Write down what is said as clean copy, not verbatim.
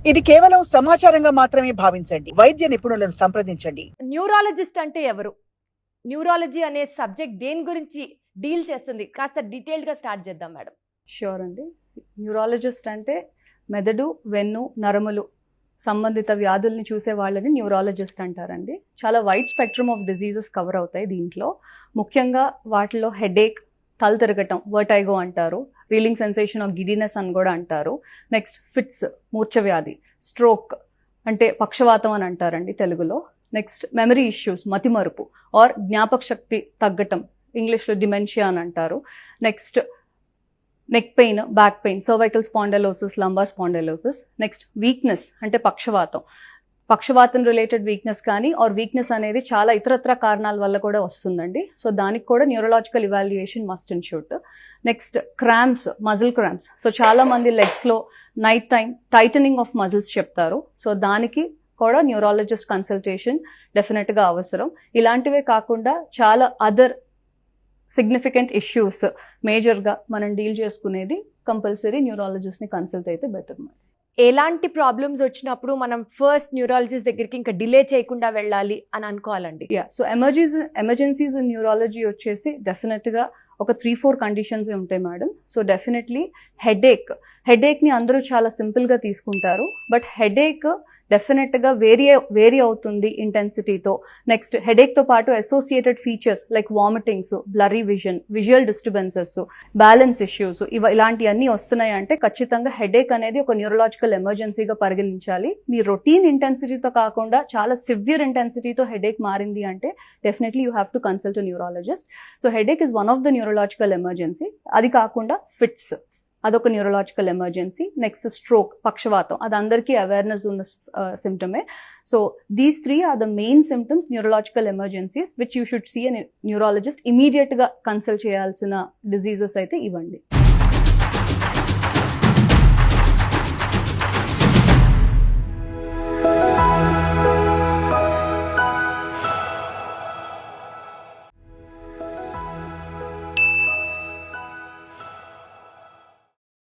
ఇది కేవలం సమాచారంగా మాత్రమే భావించండి. వైద్య నిపుణులను సంప్రదించండి. న్యూరాలజిస్ట్ అంటే ఎవరు? న్యూరాలజీ అనే సబ్జెక్ట్ దేని గురించి డీల్ చేస్తుంది? కాస్త డీటెయిల్డ్గా స్టార్ట్ చేద్దాం మేడం. ష్యూర్ అండి. న్యూరాలజిస్ట్ అంటే మెదడు, వెన్ను, నరములు సంబంధిత వ్యాధుల్ని చూసే వాళ్ళని న్యూరాలజిస్ట్ అంటారండి. చాలా wide spectrum of diseases cover అవుతాయి దీంట్లో. ముఖ్యంగా వాటిలో హెడేక్, తల తిరగటం, వర్టైగో అంటారు, రీలింగ్ సెన్సేషన్ ఆఫ్ గిడినెస్ అని కూడా అంటారు. నెక్స్ట్ ఫిట్స్, మూర్ఛవ్యాధి, స్ట్రోక్ అంటే పక్షవాతం అని అంటారండి తెలుగులో. నెక్స్ట్ మెమరీ ఇష్యూస్, మతిమరుపు ఆర్ జ్ఞాపక శక్తి తగ్గటం, ఇంగ్లీష్లో డిమెన్షియా అని అంటారు. Next neck pain, back pain, cervical spondylosis, lumbar spondylosis. Next weakness అంటే పక్షవాతం రిలేటెడ్ వీక్నెస్ కానీ ఆర్ వీక్నెస్ అనేది చాలా ఇతరత్ర కారణాల వల్ల కూడా వస్తుందండి. సో దానికి కూడా neurological evaluation must ensued. Next cramps, muscle cramps. So చాలా మంది లెగ్స్లో night time tightening of muscles చెప్తారు. సో దానికి కూడా న్యూరాలజిస్ట్ కన్సల్టేషన్ డెఫినెట్గా అవసరం. ఇలాంటివే కాకుండా చాలా అదర్ సిగ్నిఫికెంట్ ఇష్యూస్ మేజర్గా మనం డీల్ చేసుకునేది కంపల్సరీ న్యూరాలజిస్ట్ని కన్సల్ట్ అయితే బెటర్. ఎలాంటి ప్రాబ్లమ్స్ వచ్చినప్పుడు మనం ఫస్ట్ న్యూరాలజిస్ట్ దగ్గరికి ఇంకా డిలే చేయకుండా వెళ్ళాలి అని అనుకోవాలండి? సో ఎమర్జెన్సీస్ ఇన్ న్యూరాలజీ వచ్చేసి డెఫినెట్గా ఒక 3-4 కండిషన్స్ ఉంటాయి మేడం. సో డెఫినెట్లీ హెడేక్ని అందరూ చాలా సింపుల్గా తీసుకుంటారు, బట్ హెడేక్ డెఫినెట్గా వేరీ అవుతుంది ఇంటెన్సిటీతో. నెక్స్ట్ హెడేక్తో పాటు associated features like vomitings, blurry vision, visual disturbances, balance issues ఇలాంటివన్నీ వస్తున్నాయి అంటే ఖచ్చితంగా హెడేక్ అనేది ఒక న్యూరలాజికల్ ఎమర్జెన్సీగా పరిగణించాలి. మీ రొటీన్ ఇంటెన్సిటీతో కాకుండా చాలా సివియర్ ఇంటెన్సిటీతో హెడేక్ మారింది అంటే definitely you have to consult a neurologist. So headache is one of the neurological emergency. అది కాకుండా ఫిట్స్, అదొక న్యూరలాజికల్ ఎమర్జెన్సీ. నెక్స్ట్ స్ట్రోక్, పక్షవాతం, అది అందరికీ అవేర్నెస్ ఉన్న సిమ్టమే. So these 3 are the main symptoms, neurological emergencies which you should see a neurologist. ఇమీడియట్గా consult చేయాల్సిన డిజీజెస్ అయితే ఇవ్వండి.